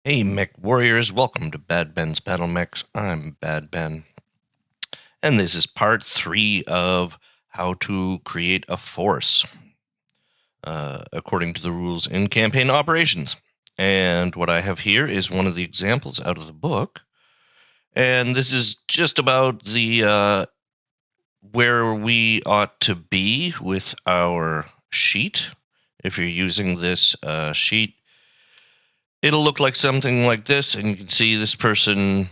Hey, Mech Warriors, welcome to Bad Ben's Battle Mechs. I'm Bad Ben, and this is part 3 of how to create a force according to the rules in campaign operations. And what I have here is one of the examples out of the book, and this is just about the where we ought to be with our sheet. If you're using this sheet, it'll look like something like this, and you can see this person.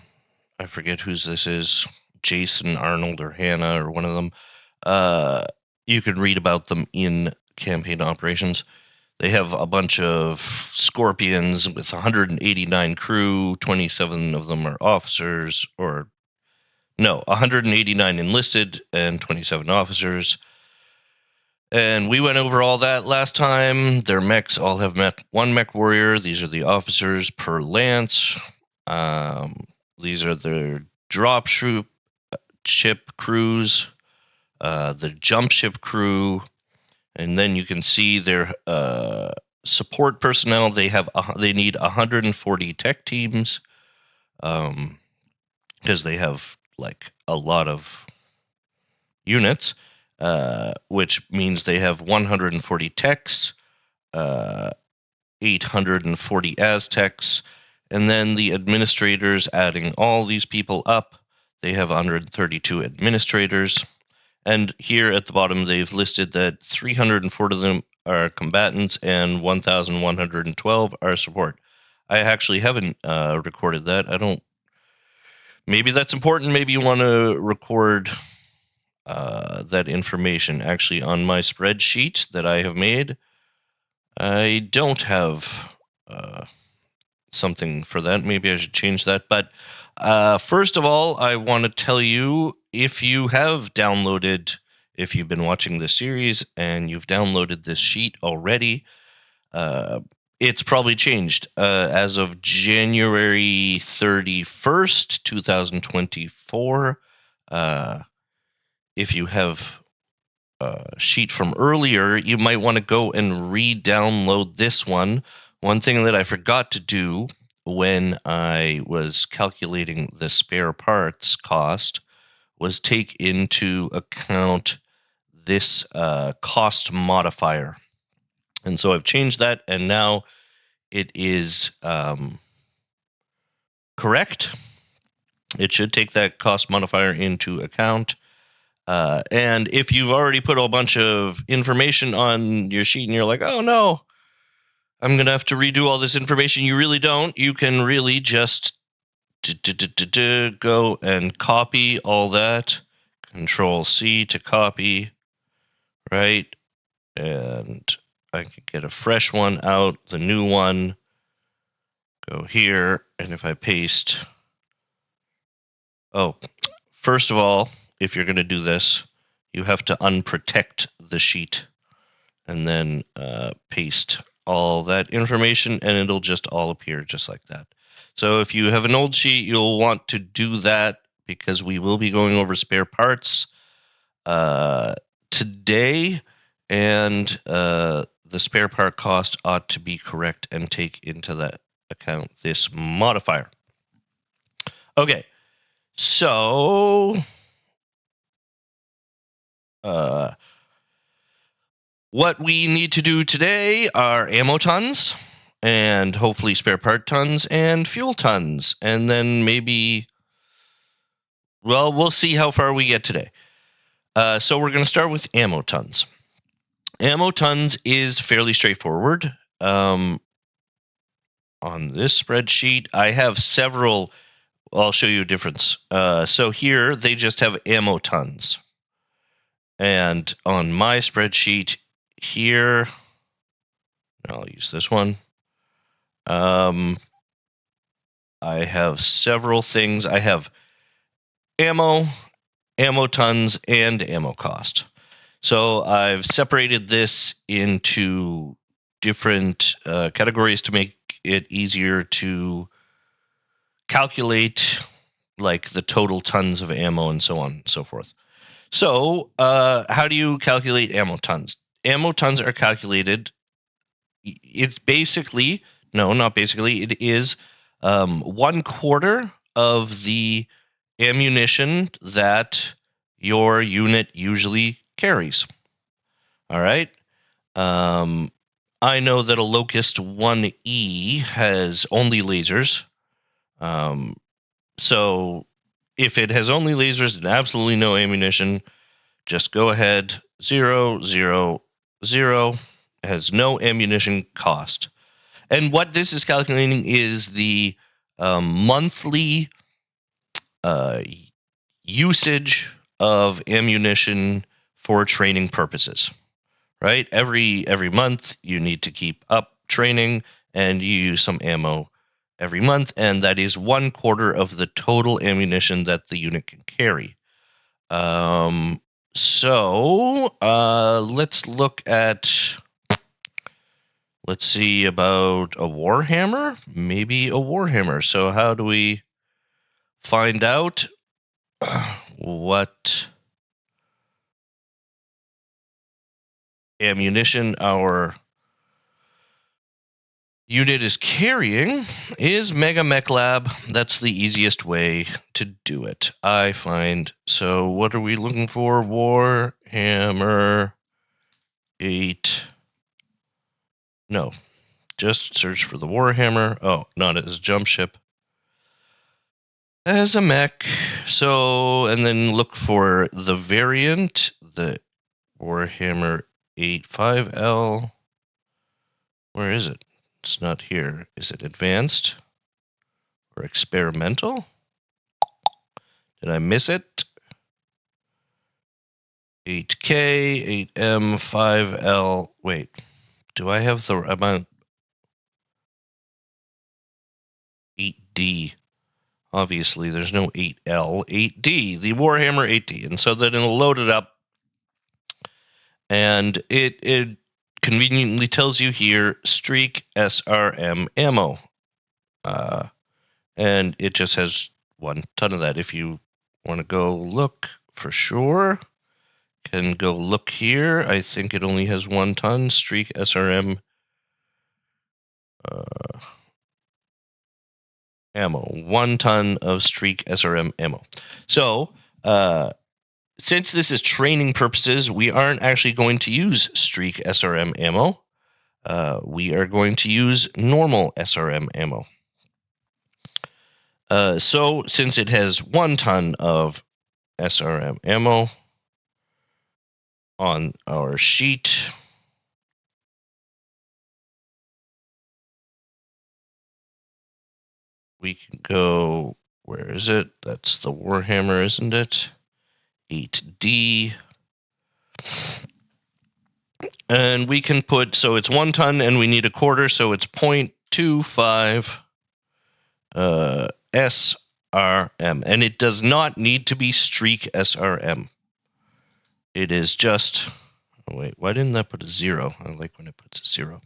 I forget whose this is, Jason, Arnold, or Hannah, or one of them. Uh, you can read about them in campaign operations. They have a bunch of scorpions with 189 crew, 27 of them are officers, or no, 189 enlisted and 27 officers. And we went over all that last time. Their mechs all have one mech warrior. These are the officers per lance. These are their drop ship crews, the jump ship crew, and then you can see their support personnel. They need 140 tech teams because they have like a lot of units, which means they have 140 techs, 840 Aztecs, and then the administrators, adding all these people up, they have 132 administrators. And here at the bottom, they've listed that 304 of them are combatants and 1,112 are support. I actually haven't recorded that. I don't. Maybe that's important. Maybe you want to record that information. Actually, on my spreadsheet that I have made, I don't have something for that. Maybe I should change that. But first of all, I want to tell you, if you have downloaded, if you've been watching this series and you've downloaded this sheet already, it's probably changed. As of January 31st, 2024, if you have a sheet from earlier, you might want to go and re-download this one. One thing that I forgot to do when I was calculating the spare parts cost was take into account this cost modifier. And so I've changed that, and now it is correct. It should take that cost modifier into account. And if you've already put a bunch of information on your sheet and you're like, oh no, I'm going to have to redo all this information, you really don't. You can really just go and copy all that. Control C to copy, right? And I can get a fresh one out, the new one, go here, and if I paste, first of all, if you're going to do this, you have to unprotect the sheet and then paste all that information, and it'll just all appear just like that. So if you have an old sheet, you'll want to do that because we will be going over spare parts today, and the spare part cost ought to be correct and take into that account this modifier. Okay, so what we need to do today are ammo tons, and hopefully spare part tons and fuel tons, and then maybe, well, we'll see how far we get today. So we're going to start with ammo tons. Ammo tons is fairly straightforward. On this spreadsheet, I have several. I'll show you a difference. So here, they just have ammo tons. And on my spreadsheet here, I'll use this one. I have several things. I have ammo tons, and ammo cost. So I've separated this into different categories to make it easier to calculate, like the total tons of ammo and so on and so forth. So how do you calculate ammo tons? Ammo tons are calculated. It's basically, no, not basically, it is 1/4 of the ammunition that your unit usually carries. All right. I know that a Locust 1E has only lasers. So if it has only lasers and absolutely no ammunition, just go ahead. 0, 0, 0. It has no ammunition cost. And what this is calculating is the monthly usage of ammunition for training purposes. Right? Every month you need to keep up training, and you use some ammo every month, and that is 1/4 of the total ammunition that the unit can carry. Let's look at. Let's see about a Warhammer. Maybe a Warhammer. So how do we find out what ammunition our unit is carrying? Is Mega Mech Lab. That's the easiest way to do it, I find. So what are we looking for? Warhammer 8. No, just search for the Warhammer. Oh, not as a jump ship. As a mech. So, and then look for the variant, the Warhammer 8.5L. Where is it? It's not here. Is it advanced or experimental? Did I miss it? 8K, 8M, 5L. Wait, do I have the amount? 8D. Obviously, there's no 8L. 8D, the Warhammer 8D. And so then it'll load it up. And it conveniently tells you here, Streak SRM ammo. And it just has 1 ton of that. If you want to go look for sure, can go look here. I think it only has 1 ton. Streak SRM ammo. 1 ton of Streak SRM ammo. So, since this is training purposes, we aren't actually going to use Streak SRM ammo. We are going to use normal SRM ammo. So, since it has 1 ton of SRM ammo on our sheet, we can go, where is it? That's the Warhammer, isn't it? 8D. And we can put, so it's 1 ton and we need 1/4, so it's 0.25 SRM. And it does not need to be Streak SRM. It is just, oh wait, why didn't that put a 0? I like when it puts a 0.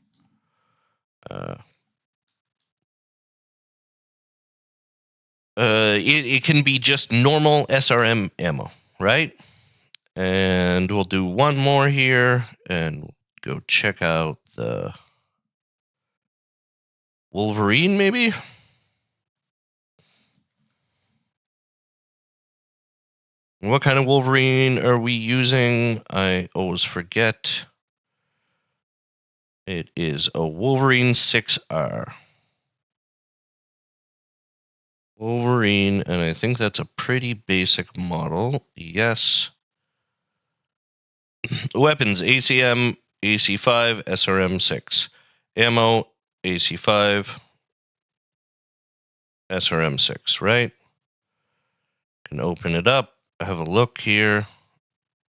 It can be just normal SRM ammo, right? And we'll do 1 more here, and we'll go check out the Wolverine, maybe? What kind of Wolverine are we using? I always forget. It is a Wolverine 6R. Wolverine, and I think that's a pretty basic model. Yes. Weapons, ACM, AC5, SRM6. Ammo, AC5, SRM6, right? Can open it up, have a look here.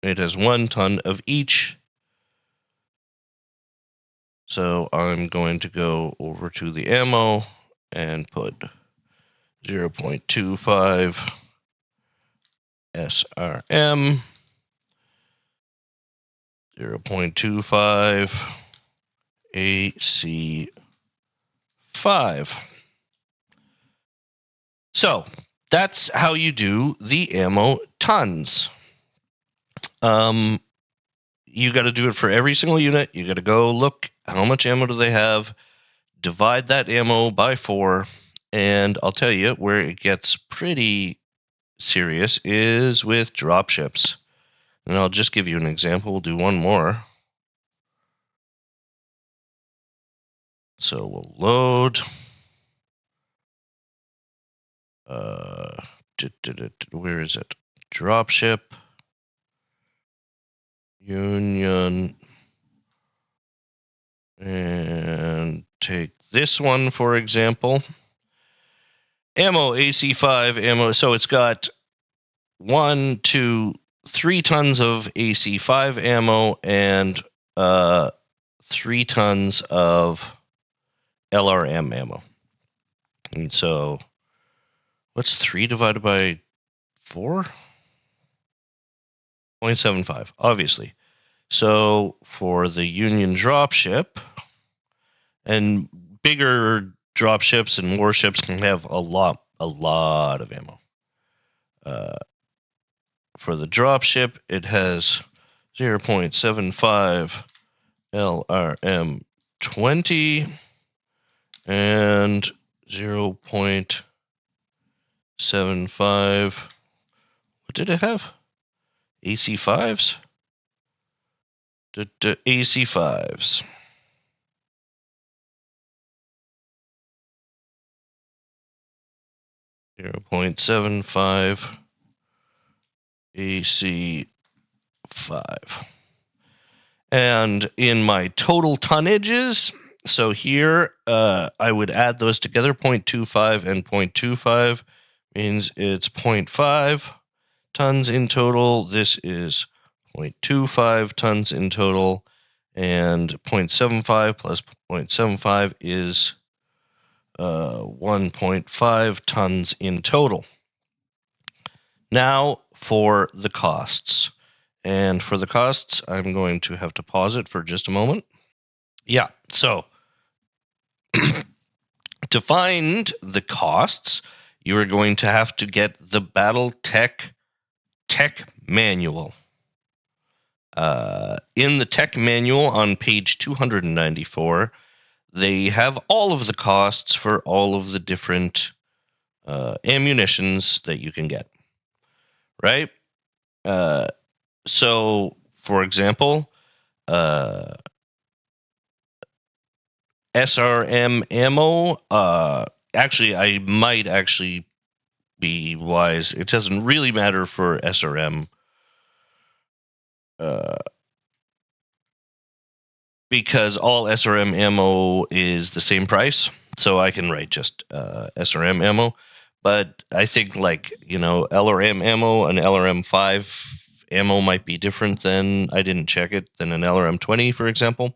It has 1 ton of each. So I'm going to go over to the ammo and put 0.25 SRM, 0.25 AC5. So that's how you do the ammo tons. You got to do it for every single unit. You got to go look how much ammo do they have, divide that ammo by 4, And I'll tell you where it gets pretty serious is with dropships. And I'll just give you an example. We'll do one more. So we'll load. Where is it? Dropship. Union. And take this one, for example. Ammo, AC5 ammo. So it's got 1, 2, 3 tons of AC5 ammo and 3 tons of LRM ammo. And so, what's 3 divided by 4? 0.75, obviously. So, for the Union dropship, and bigger dropships and warships can have a lot of ammo. For the dropship, it has 0.75 LRM20 and 0.75. What did it have? AC5s? AC5s. .75 AC5. And in my total tonnages, so here I would add those together, 0.25 and 0.25 means it's 0.5 tons in total. This is 0.25 tons in total, and 0.75 plus 0.75 is 1.5 tons in total. Now for the costs. And for the costs, I'm going to have to pause it for just a moment. Yeah, so to find the costs, you are going to have to get the BattleTech Tech Manual. In the Tech Manual on page 294, they have all of the costs for all of the different ammunitions that you can get, right? So, for example, SRM ammo, actually, I might actually be wise. It doesn't really matter for SRM because all SRM ammo is the same price. So I can write just SRM ammo. But I think, LRM ammo and LRM5 ammo might be different than, I didn't check it, than an LRM20, for example.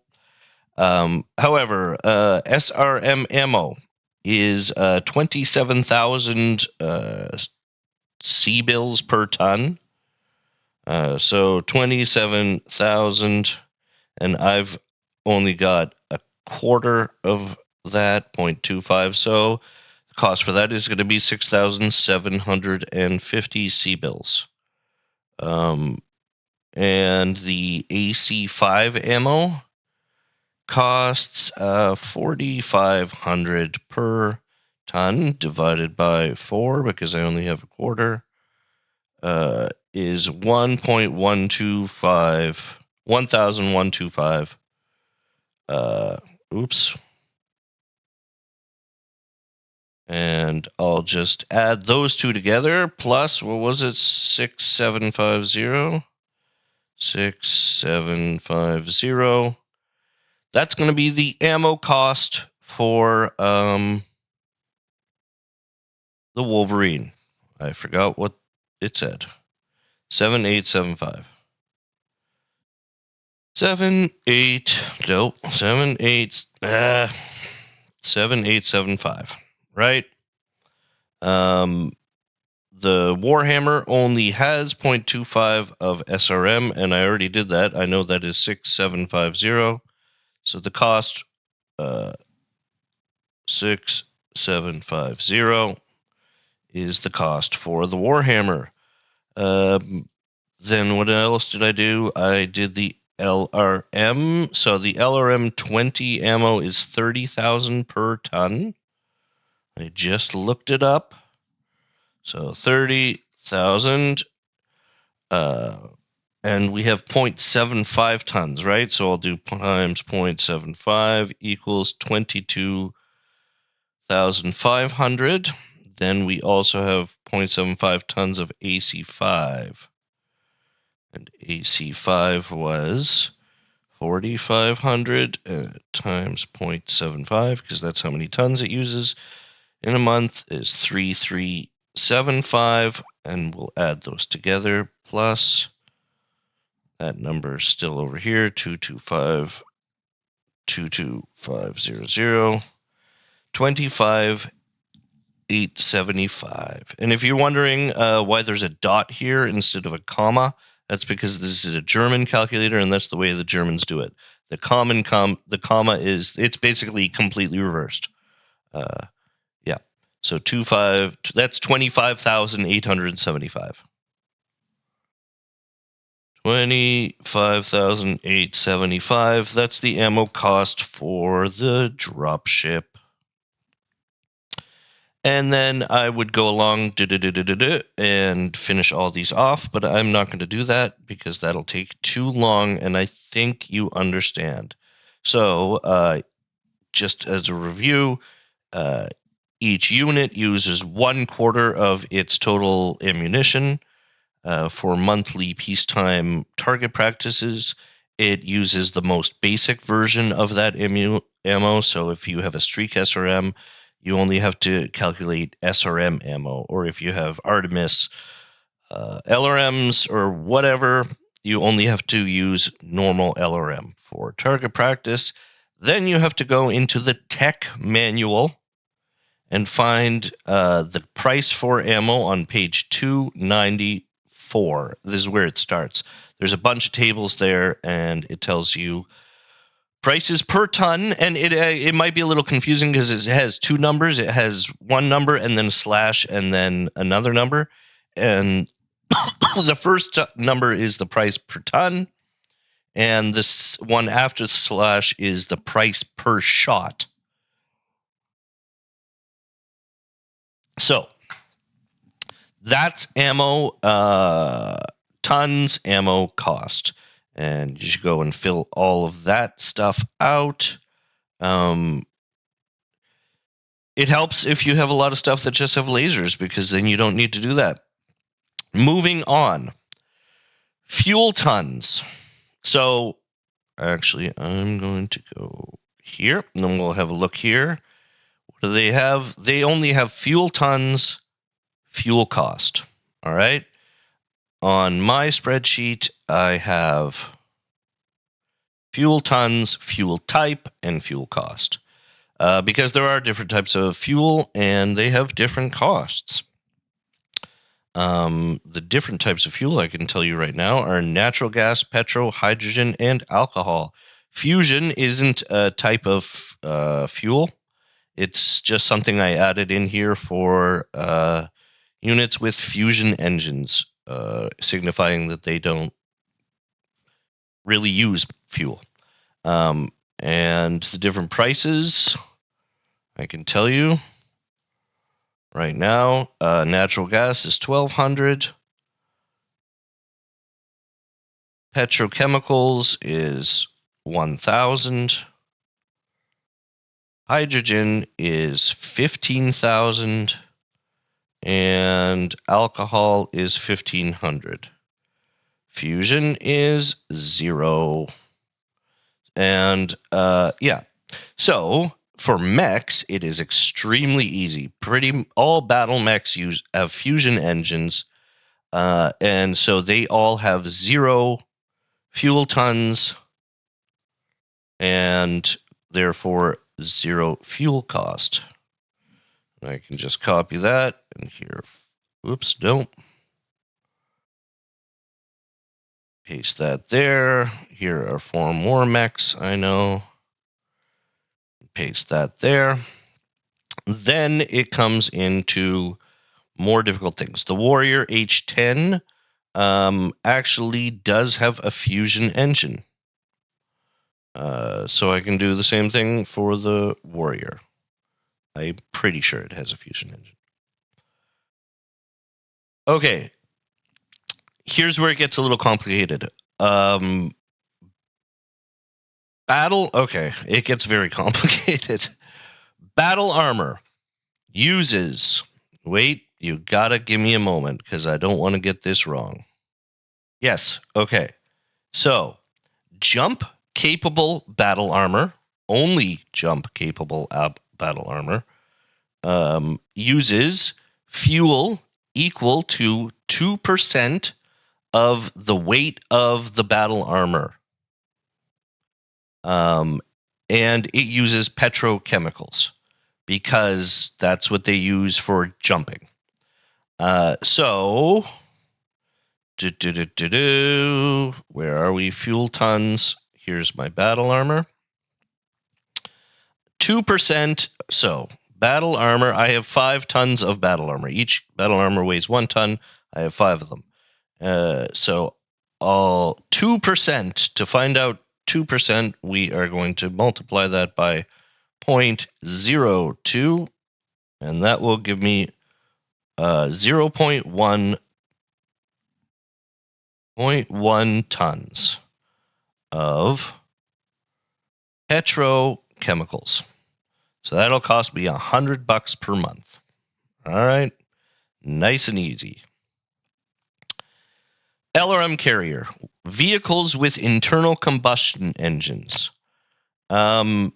However, SRM ammo is 27,000 C-bills per ton. So 27,000, and I've only got a quarter of that, 0.25. So the cost for that is going to be 6,750 C-bills. And the AC5 ammo costs 4,500 per ton divided by 4 because I only have a quarter. Is 1,125. Oops. And I'll just add those two together, plus, what was it, 6,750? 6,750. That's going to be the ammo cost for the Wolverine. I forgot what it said. 7,875. 7,875, right? The Warhammer only has 0.25 of SRM, and I already did that. I know that is 6,750. So the cost, 6,750 is the cost for the Warhammer. Then what else did I do? I did the LRM. So the LRM 20 ammo is 30,000 per ton. I just looked it up. So 30,000, and we have 0.75 tons, right? So I'll do times 0.75 equals 22,500. Then we also have 0.75 tons of AC5. And AC5 was 4,500 times 0.75, because that's how many tons it uses in a month, is 3,375, and we'll add those together, plus that number is still over here, 22500, 25,875. And if you're wondering why there's a dot here instead of a comma, that's because this is a German calculator, and that's the way the Germans do it. The comma is, it's basically completely reversed. Yeah. So that's 25,875. 25,875. That's the ammo cost for the dropship. And then I would go along and finish all these off, but I'm not going to do that because that'll take too long, and I think you understand. So just as a review, each unit uses 1/4 of its total ammunition. For monthly peacetime target practices, it uses the most basic version of that ammo. So if you have a Streak SRM, you only have to calculate SRM ammo. Or if you have Artemis LRMs or whatever, you only have to use normal LRM for target practice. Then you have to go into the tech manual and find the price for ammo on page 294. This is where it starts. There's a bunch of tables there, and it tells you prices per ton, and it might be a little confusing because it has two numbers. It has one number and then a slash and then another number, and the first number is the price per ton, and this one after the slash is the price per shot. So that's ammo, tons ammo cost. And you should go and fill all of that stuff out. It helps if you have a lot of stuff that just have lasers, because then you don't need to do that. Moving on. Fuel tons. So actually, I'm going to go here, and then we'll have a look here. What do they have? They only have fuel tons, fuel cost. All right. On my spreadsheet, I have fuel tons, fuel type, and fuel cost. Because there are different types of fuel, and they have different costs. The different types of fuel, I can tell you right now, are natural gas, petrol, hydrogen, and alcohol. Fusion isn't a type of fuel. It's just something I added in here for units with fusion engines, signifying that they don't really use fuel. And the different prices, I can tell you right now. Natural gas is $1,200. Petrochemicals is $1,000. Hydrogen is $15,000. And alcohol is $1,500. Fusion is $0. And yeah, so for mechs, it is extremely easy. All battle mechs have fusion engines, and so they all have 0 fuel tons, and therefore 0 fuel cost. I can just copy that, and here, oops, don't. Paste that there. Here are 4 more mechs, I know. Paste that there. Then it comes into more difficult things. The Warrior H10 actually does have a fusion engine. So I can do the same thing for the Warrior. I'm pretty sure it has a fusion engine. Okay. Here's where it gets a little complicated. It gets very complicated. Battle armor uses, wait, you gotta give me a moment because I don't want to get this wrong. Yes, okay. So, jump capable battle armor, only jump capable battle armor, uses fuel equal to 2% of the weight of the battle armor. And it uses petrochemicals because that's what they use for jumping. So, where are we? Fuel tons. Here's my battle armor. 2%. So, battle armor. I have 5 tons of battle armor. Each battle armor weighs 1 ton. I have 5 of them. So, all 2%. To find out 2%, we are going to multiply that by 0.02, and that will give me 0.1 tons of petrochemicals. So that'll cost me $100 per month. All right, nice and easy. LRM carrier, vehicles with internal combustion engines. Okay,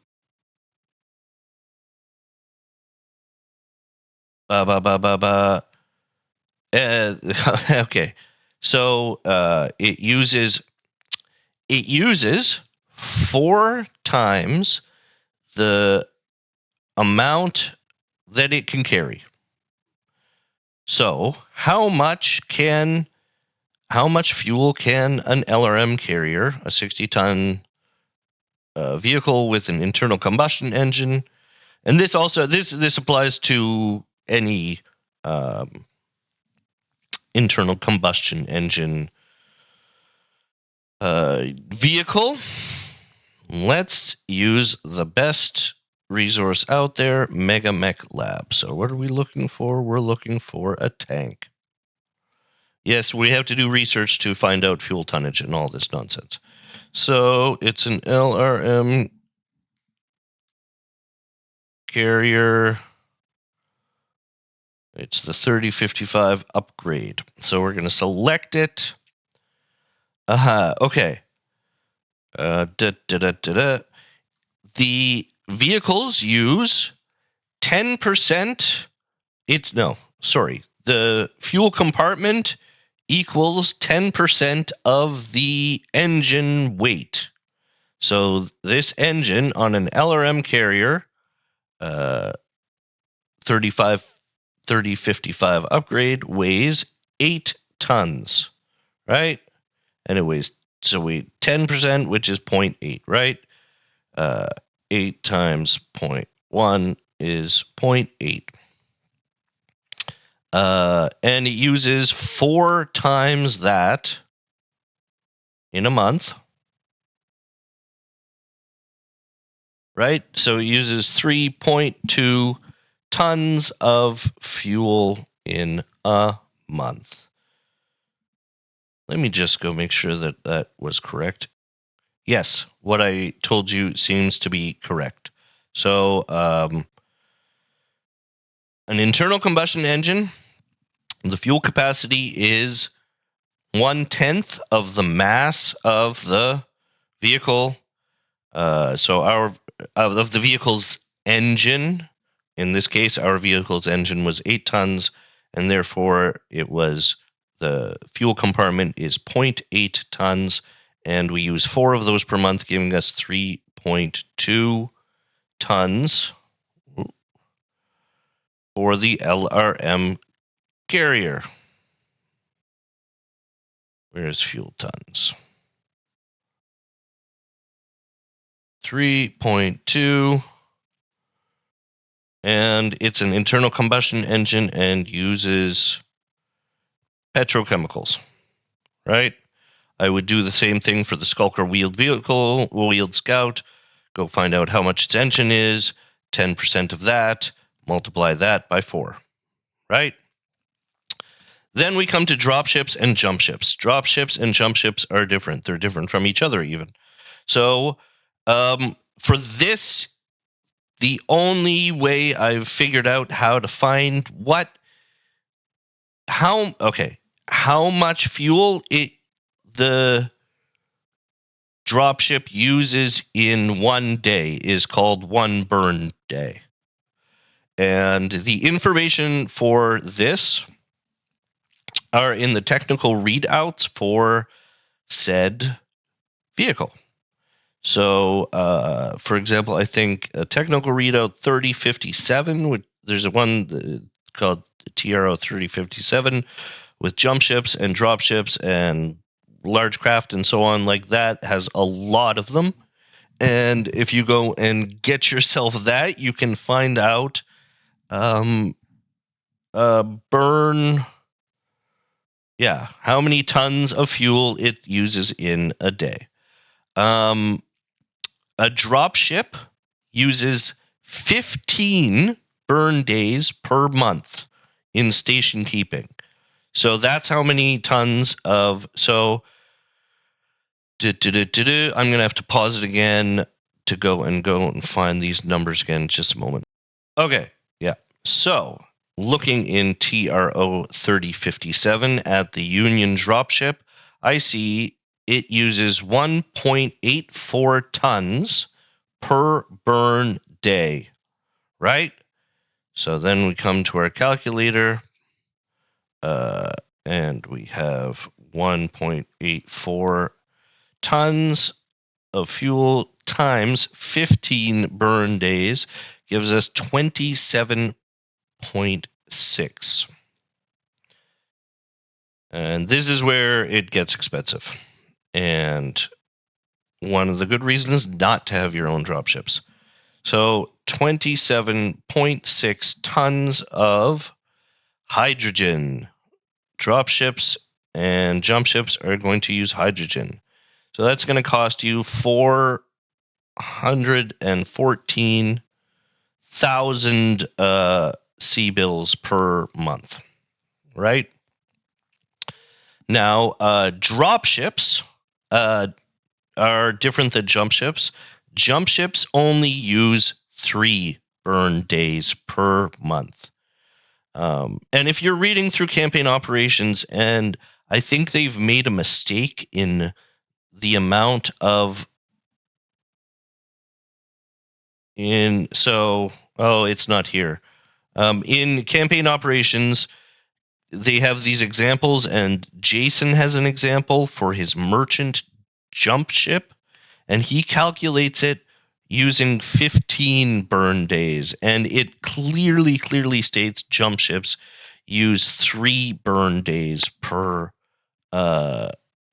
so it uses 4 times the amount that it can carry. So how much fuel can an LRM carrier, a 60-ton vehicle with an internal combustion engine, and this applies to any internal combustion engine vehicle. Let's use the best resource out there, MegaMech Lab. So what are we looking for? We're looking for a tank. Yes, we have to do research to find out fuel tonnage and all this nonsense. So it's an LRM carrier. It's the 3055 upgrade. So we're going to select it. Okay. The vehicles use 10%. The fuel compartment equals 10% of the engine weight. So this engine on an LRM carrier, 3055 upgrade, weighs 8 tons, right? And it weighs, 10%, which is 0.8, right? 8 times 0.1 is 0.8. And it uses 4 times that in a month, right? So it uses 3.2 tons of fuel in a month. Let me just go make sure that was correct. Yes, what I told you seems to be correct. So, an internal combustion engine, the fuel capacity is 1/10 of the mass of the vehicle. So of the vehicle's engine, in this case, our vehicle's engine was 8 tons, and therefore the fuel compartment is 0.8 tons, and we use 4 of those per month, giving us 3.2 tons for the LRM carrier. Where's fuel tons? 3.2, and it's an internal combustion engine and uses petrochemicals, right? I would do the same thing for the Skulker wheeled Scout. Go find out how much its engine is, 10% of that, Multiply that by 4, right? Then we come to dropships and jump ships. Dropships and jump ships are different. They're different from each other even. So for this, the only way I've figured out how to find how much fuel the dropship uses in one day is called one burn day. And the information for this are in the technical readouts for said vehicle. So, for example, I think a technical readout 3057, there's a one called TRO 3057 with jump ships and drop ships and large craft and so on, like that, has a lot of them. And if you go and get yourself that, you can find out burn, how many tons of fuel it uses in a day. A drop ship uses 15 burn days per month in station keeping. So that's how many tons of... So I'm going to have to pause it again to go and find these numbers again in just a moment. Okay, yeah. So looking in TRO 3057 at the Union dropship, I see it uses 1.84 tons per burn day, right? So then we come to our calculator, and we have 1.84 tons of fuel times 15 burn days gives us 27.6. And this is where it gets expensive. And one of the good reasons not to have your own dropships. So 27.6 tons of hydrogen. Dropships and jump ships are going to use hydrogen. So that's going to cost you 414,000 C-bills per month, right? Now, drop ships are different than jump ships. Jump ships only use 3 burn days per month. And if you're reading through campaign operations, and I think they've made a mistake in the amount of it's not here. In campaign operations, they have these examples, and Jason has an example for his merchant jump ship, and he calculates it using 15 burn days, and it clearly states jump ships use 3 burn days per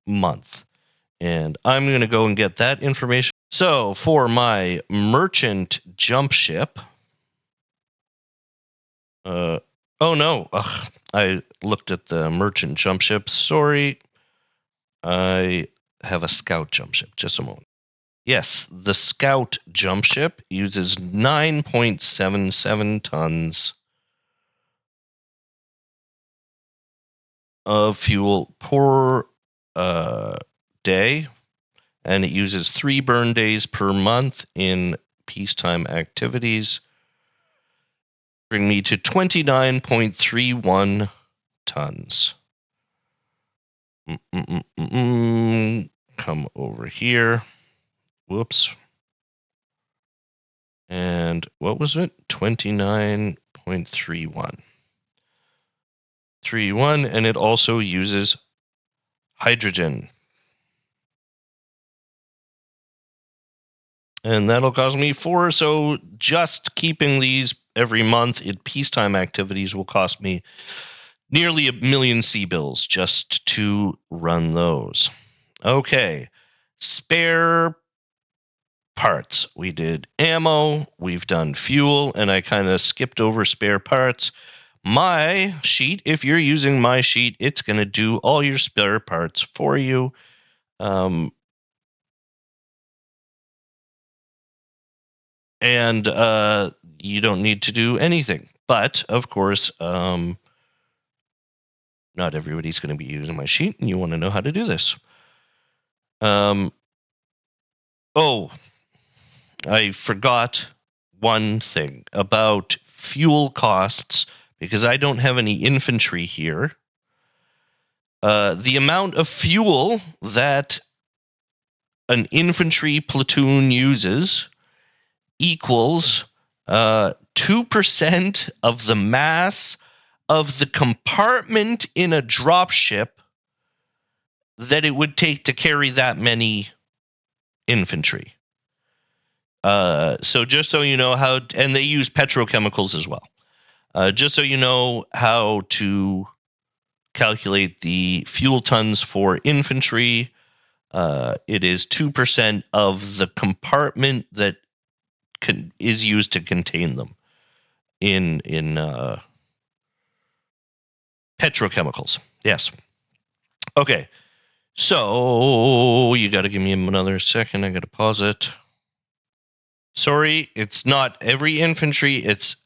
month. And I'm going to go and get that information. So for my merchant jump ship, I looked at the merchant jump ship. Sorry, I have a scout jump ship. Just a moment. Yes, the scout jump ship uses 9.77 tons of fuel per day, and it uses 3 burn days per month in peacetime activities, bring me to 29.31 tons. Come over here. Whoops. And what was it? 29.31. 31, and it also uses hydrogen. And that'll cost me 4. So just keeping these every month in peacetime activities will cost me nearly 1 million C-bills just to run those. Okay, spare parts. We did ammo, we've done fuel, and I kind of skipped over spare parts. My sheet, if you're using my sheet, it's going to do all your spare parts for you. and you don't need to do anything. But of course, not everybody's going to be using my sheet, and you want to know how to do this. Oh, I forgot one thing about fuel costs, because I don't have any infantry here. The amount of fuel that an infantry platoon uses equals 2% of the mass of the compartment in a dropship that it would take to carry that many infantry. So just so you know how, and they use petrochemicals as well. Just so you know how to calculate the fuel tons for infantry, it is 2% of the compartment that is used to contain them in petrochemicals. Yes. Okay. So you got to give me another second. I got to pause it. Sorry, it's not every infantry. It's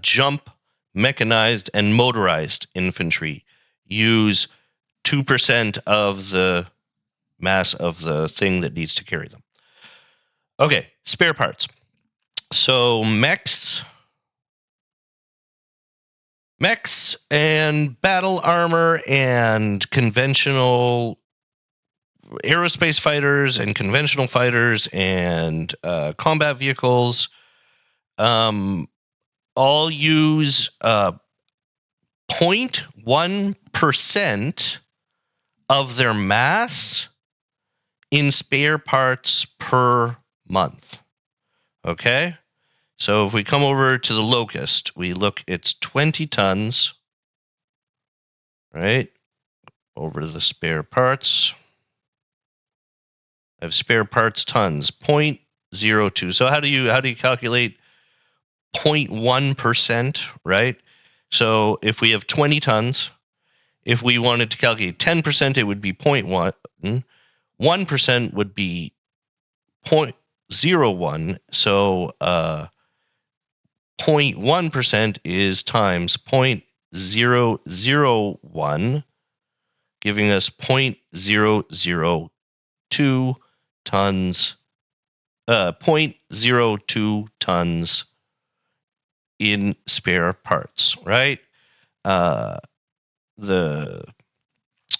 jump, mechanized, and motorized infantry use 2% of the mass of the thing that needs to carry them. Okay, spare parts. So mechs and battle armor and conventional aerospace fighters and conventional fighters and combat vehicles all use 0.1% of their mass in spare parts per month. Okay? So if we come over to the Locust, we look, it's 20 tons, right? Over to the spare parts. I have spare parts tons, 0.02. So how do you calculate 0.1%, right? So if we have 20 tons, if we wanted to calculate 10%, it would be 0.1. 1% would be 0.01. So 0.1% is times 0.001, giving us 0.002 tons, 0.02 tons in spare parts, right? The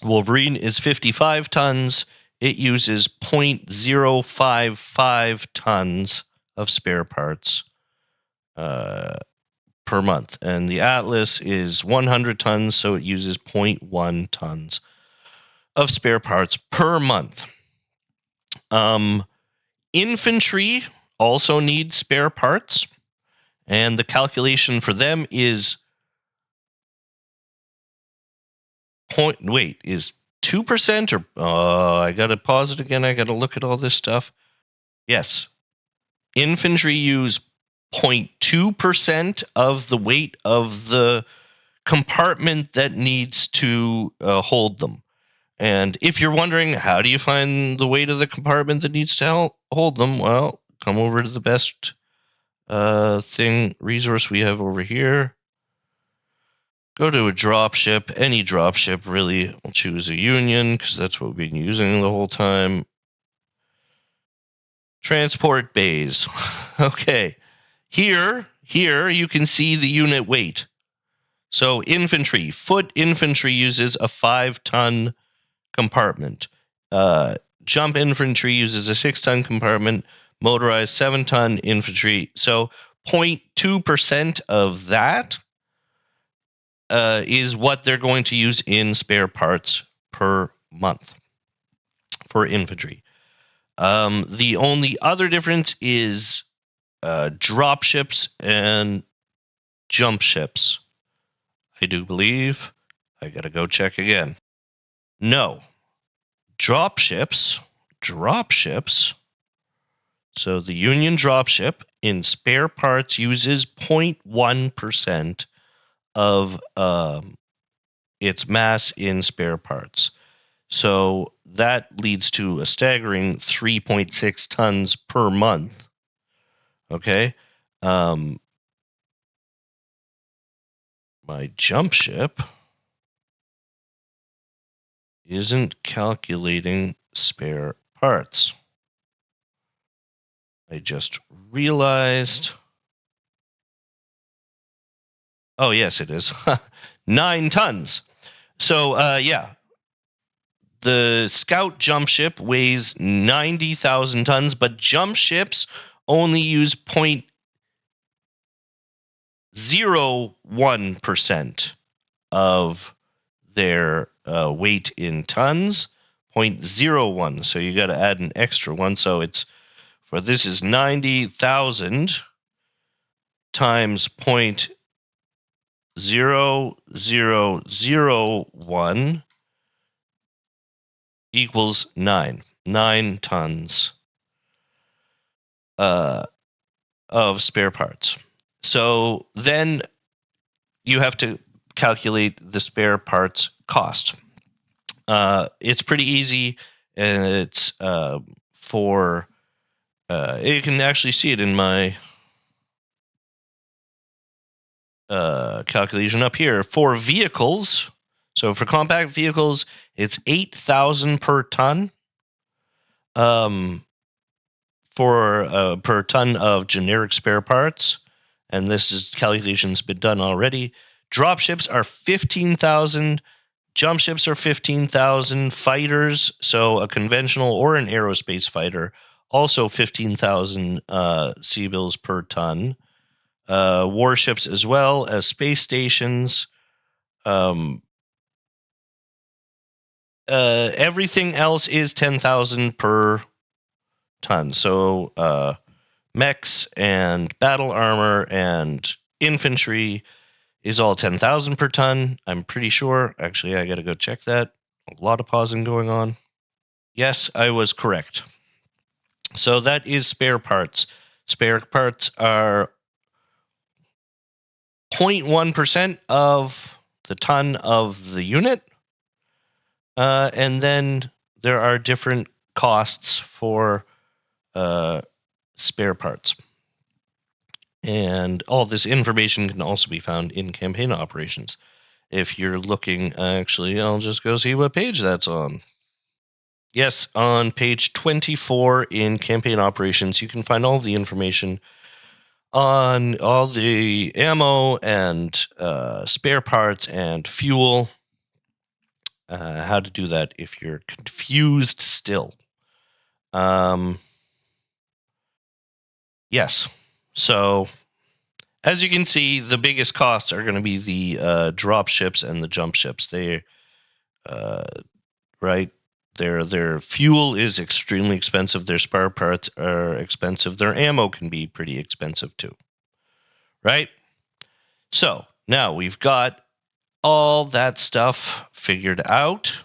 Wolverine is 55 tons. It uses 0.055 tons of spare parts per month. And the Atlas is 100 tons, so it uses 0.1 tons of spare parts per month. Infantry also need spare parts, and the calculation for them is 2%, or I gotta pause it again. I gotta look at all this stuff. Yes, infantry use 0.2% of the weight of the compartment that needs to hold them. And if you're wondering, how do you find the weight of the compartment that needs to hold them? Well, come over to the best resource we have over here. Go to a dropship, any dropship really. I'll choose a Union because that's what we've been using the whole time. Transport bays. Okay. Here you can see the unit weight. So infantry, foot infantry uses a 5-ton compartment. Jump infantry uses a 6-ton compartment. Motorized 7-ton infantry. So 0.2% of that is what they're going to use in spare parts per month for infantry. The only other difference is drop ships and jump ships. I do believe. I gotta go check again. No. Drop ships. So the Union dropship in spare parts uses 0.1% of its mass in spare parts. So that leads to a staggering 3.6 tons per month. Okay? my jump ship isn't calculating spare parts. I just realized. Oh, yes, it is. 9 tons. So, yeah. The Scout jump ship weighs 90,000 tons, but jump ships only use 0.01% of their weight in tons. 0.01. So you got to add an extra one. So this is 90,000 times 0.0001 equals 9 tons of spare parts. So then you have to calculate the spare parts cost. It's pretty easy, and it's for you can actually see it in my calculation up here. For vehicles, so for compact vehicles, it's 8,000 per ton. For per ton of generic spare parts, and this calculation's been done already. Drop ships are 15,000. Jump ships are 15,000. Fighters, so a conventional or an aerospace fighter, also 15,000 CBILs per ton. Warships as well as space stations. Everything else is 10,000 per ton. So mechs and battle armor and infantry is all 10,000 per ton. I'm pretty sure. Actually, I got to go check that. A lot of pausing going on. Yes, I was correct. So that is spare parts. Spare parts are 0.1% of the ton of the unit. And then there are different costs for spare parts. And all this information can also be found in campaign operations. If you're looking, actually, I'll just go see what page that's on. Yes, on page 24 in campaign operations, you can find all the information on all the ammo and spare parts and fuel. How to do that if you're confused still. Yes. So, as you can see, the biggest costs are going to be the drop ships and the jump ships. Right? Their fuel is extremely expensive. Their spare parts are expensive. Their ammo can be pretty expensive too. Right? So, now we've got all that stuff figured out.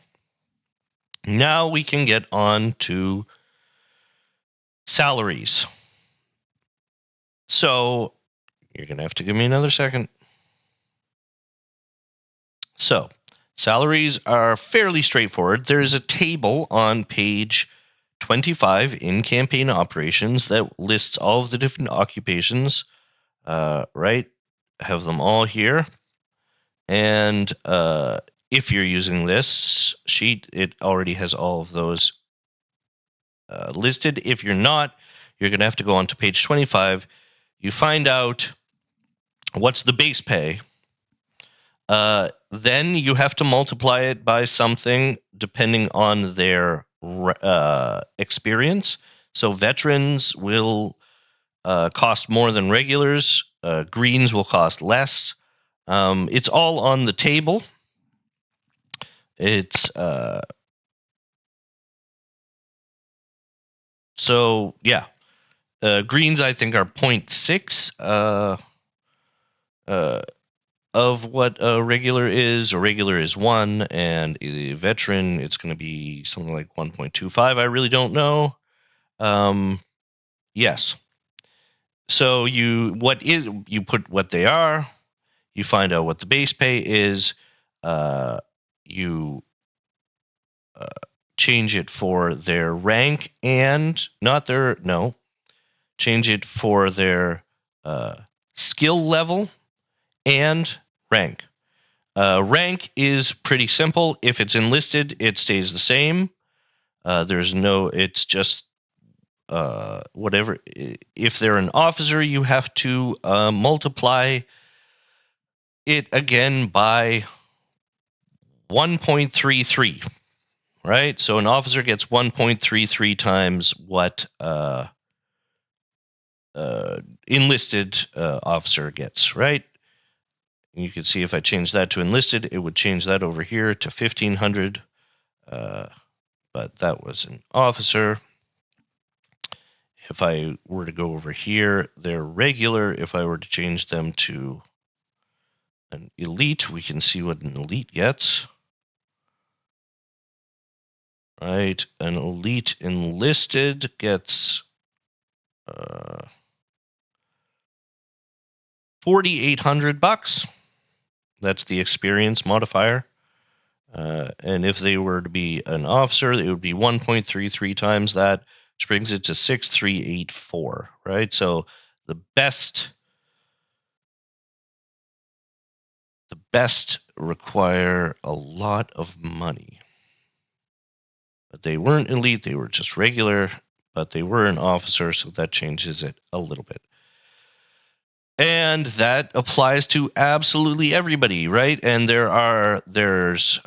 Now we can get on to salaries. So, you're going to have to give me another second. So, salaries are fairly straightforward. There's a table on page 25 in campaign operations that lists all of the different occupations. Right? I have them all here. And if you're using this sheet, it already has all of those listed. If you're not, you're going to have to go on to page 25. You find out what's the base pay. Then you have to multiply it by something depending on their experience. So veterans will cost more than regulars. Greens will cost less. It's all on the table. It's so yeah. Greens I think are 0.6 of what a regular is. A regular is 1, and a veteran it's going to be something like 1.25. I really don't know. Yes. So you put what they are. You find out what the base pay is. You change it for their rank and change it for their skill level, and rank. Rank is pretty simple. If it's enlisted, it stays the same. It's just whatever. If they're an officer, you have to multiply it again by 1.33, right? So an officer gets 1.33 times what enlisted officer gets, right? And you can see if I change that to enlisted, it would change that over here to 1,500. But that was an officer. If I were to go over here, they're regular. If I were to change them to an elite, we can see what an elite gets. Right, an elite enlisted gets 4,800 bucks. That's the experience modifier. And if they were to be an officer, it would be 1.33 times that, which brings it to 6,384. Right, so the best require a lot of money. But they weren't elite, they were just regular, but they were an officer, so that changes it a little bit. And that applies to absolutely everybody, right? And there's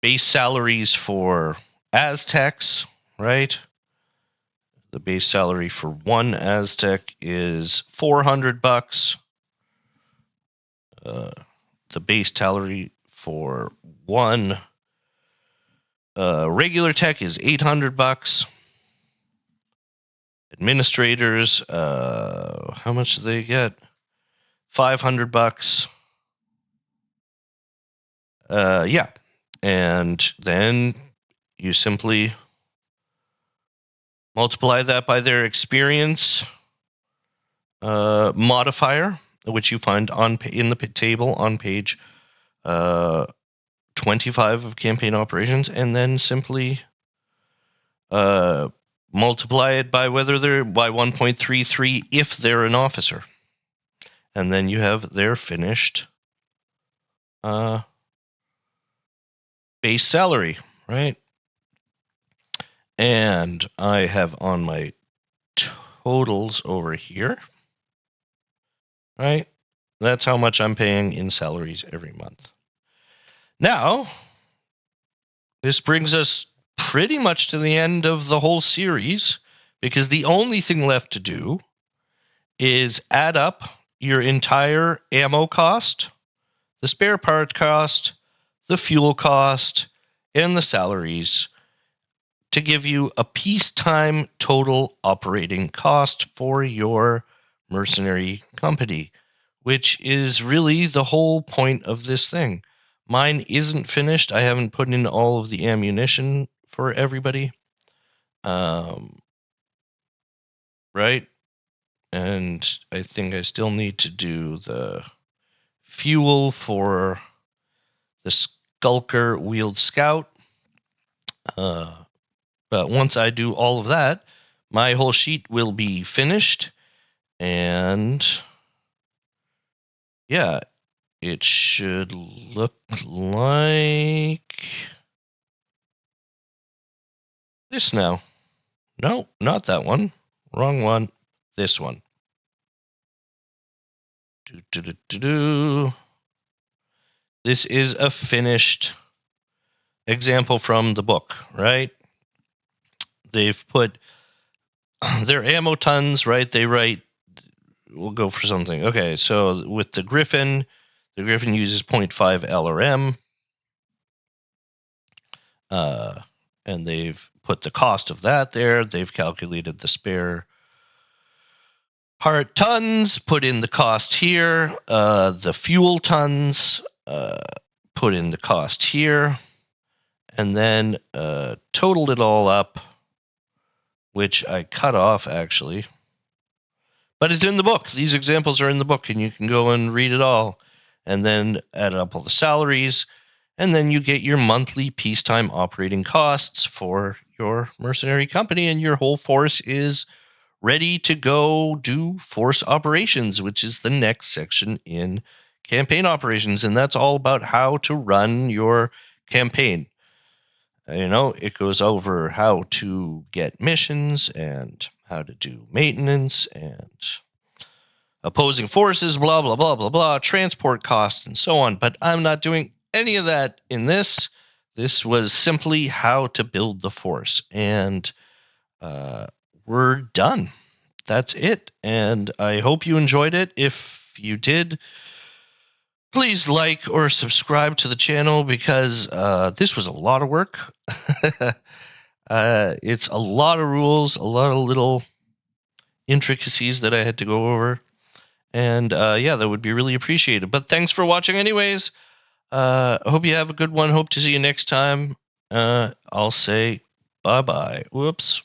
base salaries for Aztecs, right? The base salary for one Aztec is 400 bucks. The base salary for one regular tech is 800 bucks. Administrators, how much do they get? 500 bucks. Yeah. And then you simply multiply that by their experience modifier, which you find in the table on page 25 of campaign operations, and then simply multiply it by whether they're by 1.33 if they're an officer, and then you have their finished base salary, right? And I have on my totals over here, right? That's how much I'm paying in salaries every month. Now, this brings us pretty much to the end of the whole series, because the only thing left to do is add up your entire ammo cost, the spare part cost, the fuel cost, and the salaries to give you a peacetime total operating cost for your mercenary company, which is really the whole point of this thing. Mine isn't finished. I haven't put in all of the ammunition for everybody. Right? And I think I still need to do the fuel for the Skulker Wheeled Scout. But once I do all of that, my whole sheet will be finished. And yeah, it should look like this now. No, not that one. Wrong one. This one. This is a finished example from the book, right? They've put their ammo tons, right? They write, we'll go for something. Okay, so with the Griffin uses 0.5 LRM. And they've put the cost of that there. They've calculated the spare part tons, put in the cost here. The fuel tons, put in the cost here. And then totaled it all up, which I cut off actually. But it's in the book. These examples are in the book, and you can go and read it all. And then add up all the salaries, and then you get your monthly peacetime operating costs for your mercenary company, and your whole force is ready to go do force operations, which is the next section in campaign operations. And that's all about how to run your campaign. It goes over how to get missions and how to do maintenance and opposing forces, blah, blah, blah, blah, blah, transport costs and so on. But I'm not doing any of that in this. This was simply how to build the force. And we're done. That's it. And I hope you enjoyed it. If you did, please like or subscribe to the channel because this was a lot of work. It's a lot of rules, a lot of little intricacies that I had to go over. And that would be really appreciated. But thanks for watching anyways. I hope you have a good one. Hope to see you next time. I'll say bye-bye. Whoops.